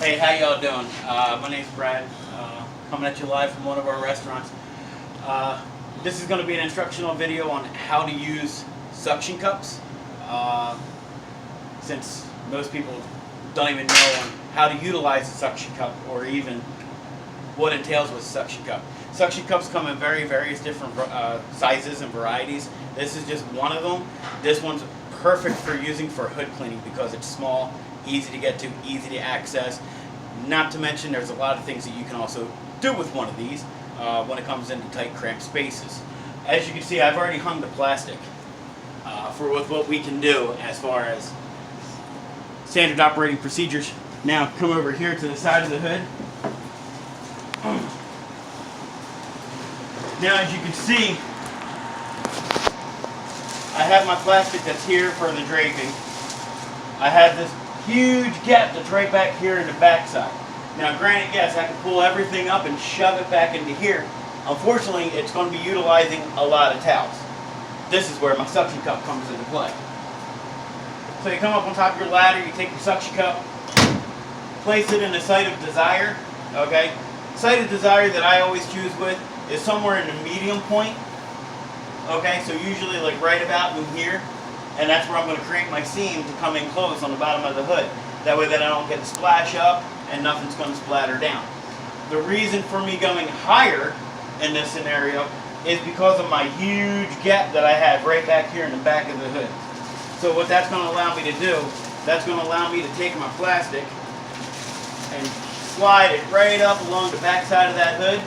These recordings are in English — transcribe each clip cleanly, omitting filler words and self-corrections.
Hey, how y'all doing? My name's Brad, coming at you live from one of our restaurants. This is going to be an instructional video on how to use suction cups, since most people don't even know how to utilize a suction cup or even what entails with a suction cup. Suction cups come in various different sizes and varieties. This is just one of them. This one's perfect for using for hood cleaning because it's small, easy to get to, easy to access. Not to mention there's a lot of things that you can also do with one of these when it comes into tight, cramped spaces. As you can see, I've already hung the plastic for what we can do as far as standard operating procedures. Now come over here to the side of the hood. Now as you can see, I have my plastic that's here for the draping. I have this huge gap that's right back here in the back side. Now granted, yes, I can pull everything up and shove it back into here. Unfortunately, it's going to be utilizing a lot of towels. This is where my suction cup comes into play. So you come up on top of your ladder, you take your suction cup, place it in the site of desire, okay? Site of desire that I always choose with is somewhere in the medium point, okay? So usually like right about in here, and that's where I'm going to create my seam to come in close on the bottom of the hood. That way that I don't get the splash up and nothing's going to splatter down. The reason for me going higher in this scenario is because of my huge gap that I have right back here in the back of the hood. So what that's going to allow me to do, that's going to allow me to take my plastic and slide it right up along the back side of that hood,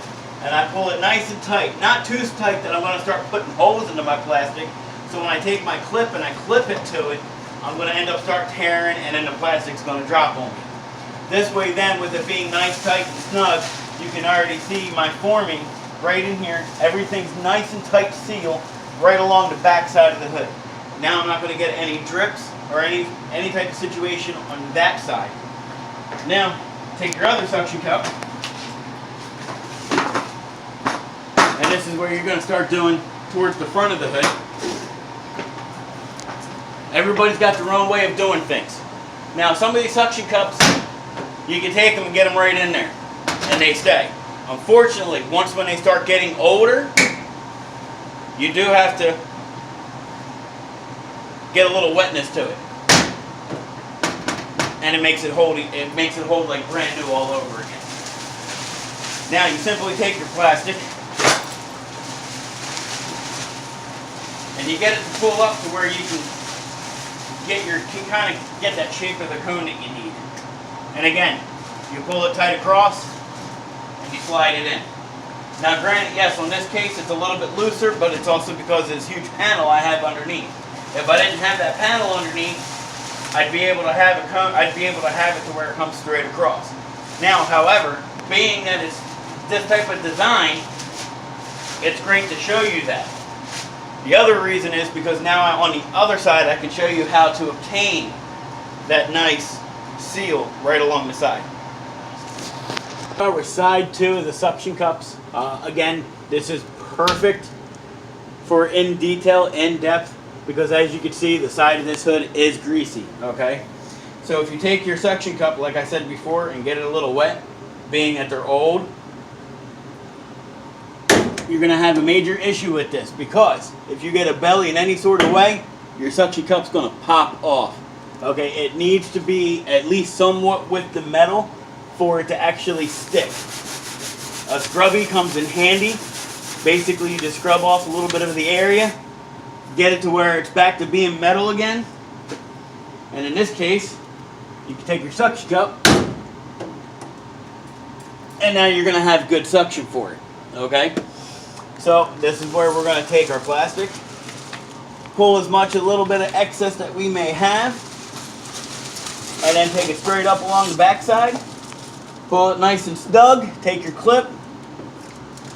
and I pull it nice and tight. Not too tight that I'm going to start putting holes into my plastic. So when I take my clip and I clip it to it, I'm going to end up start tearing and then the plastic's going to drop on me. This way then, with it being nice, tight, and snug, you can already see my forming right in here. Everything's nice and tight seal right along the back side of the hood. Now I'm not going to get any drips or any type of situation on that side. Now, take your other suction cup, and this is where you're going to start doing towards the front of the hood. Everybody's got their own way of doing things. Now, some of these suction cups, you can take them and get them right in there, and they stay. Unfortunately, once when they start getting older, you do have to get a little wetness to it, and it makes it hold like brand new all over again. Now, you simply take your plastic and you get it to pull up to where you can kind of get that shape of the cone that you need. And again, you pull it tight across and you slide it in. Now granted, yes, on this case it's a little bit looser, but it's also because of this huge panel I have underneath. If I didn't have that panel underneath, I'd be able to have it to where it comes straight across. Now, however, being that it's this type of design, it's great to show you that. The other reason is because now on the other side I can show you how to obtain that nice seal right along the side. Start with side 2 of the suction cups. Again, this is perfect for in detail, in depth, because as you can see, the side of this hood is greasy, okay? So if you take your suction cup, like I said before, and get it a little wet, being that they're old, you're going to have a major issue with this, because if you get a belly in any sort of way, your suction cup's going to pop off. Okay, it needs to be at least somewhat with the metal for it to actually stick. A scrubby comes in handy. Basically, you just scrub off a little bit of the area, get it to where it's back to being metal again. And in this case, you can take your suction cup, and now you're going to have good suction for it. Okay? So this is where we're going to take our plastic, pull a little bit of excess that we may have, and then take it straight up along the backside, pull it nice and snug, take your clip,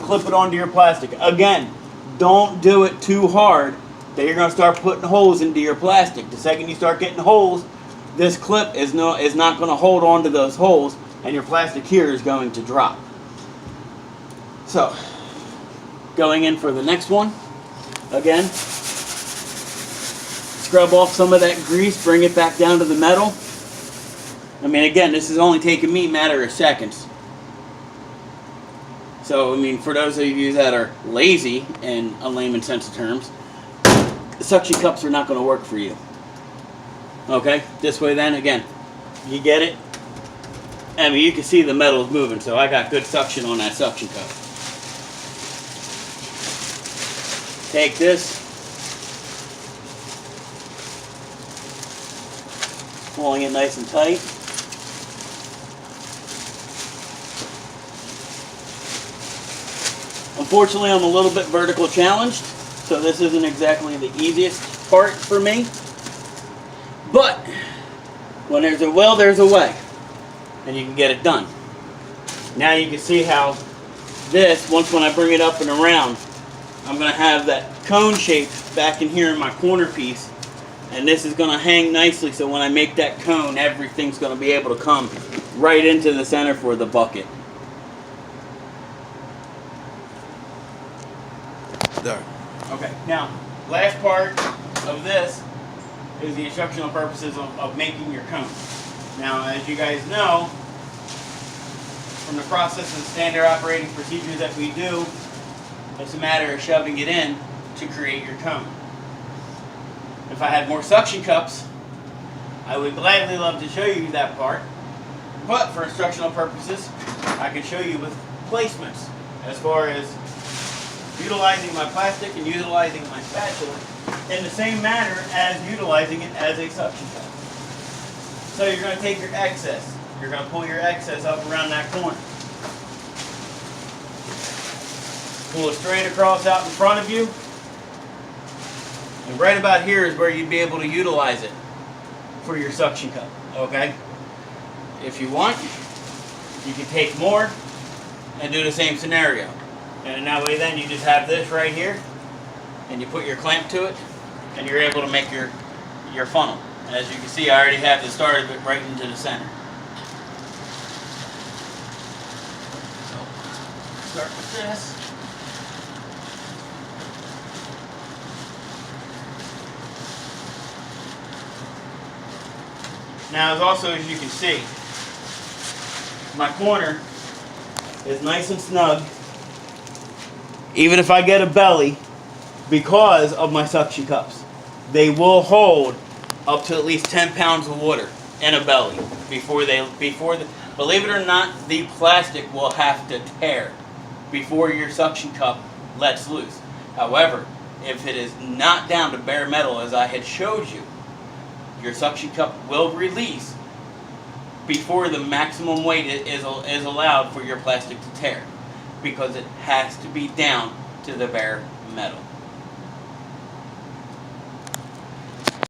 clip it onto your plastic. Again, don't do it too hard that you're going to start putting holes into your plastic. The second you start getting holes, this clip is not going to hold on to those holes, and your plastic here is going to drop. So, going in for the next one, again, scrub off some of that grease, bring it back down to the metal, I mean, again, this is only taking me a matter of seconds. So, I mean, for those of you that are lazy in a layman's sense of terms, the suction cups are not going to work for you. Okay? This way then, again, you get it? I mean, you can see the metal is moving, so I got good suction on that suction cup. Take this, pulling it nice and tight. Unfortunately, I'm a little bit vertical challenged, so this isn't exactly the easiest part for me. But when there's a will, there's a way, and you can get it done. Now you can see how this, once when I bring it up and around, I'm going to have that cone shape back in here in my corner piece, and this is going to hang nicely, so when I make that cone, everything's going to be able to come right into the center for the bucket. There. Okay, now, last part of this is the instructional purposes of making your cone. Now, as you guys know, from the process and standard operating procedures that we do, it's a matter of shoving it in to create your cone. If I had more suction cups, I would gladly love to show you that part, but for instructional purposes, I can show you with placements as far as utilizing my plastic and utilizing my spatula in the same manner as utilizing it as a suction cup. So you're going to take your excess, you're going to pull your excess up around that corner. Pull it straight across out in front of you. And right about here is where you'd be able to utilize it for your suction cup, okay? If you want, you can take more and do the same scenario. And that way then you just have this right here, and you put your clamp to it, and you're able to make your funnel. And as you can see, I already have the start of it right into the center. So, start with this. Now, as you can see, my corner is nice and snug, even if I get a belly, because of my suction cups. They will hold up to at least 10 pounds of water in a belly believe it or not, the plastic will have to tear before your suction cup lets loose. However, if it is not down to bare metal as I had showed you, your suction cup will release before the maximum weight is allowed for your plastic to tear, because it has to be down to the bare metal.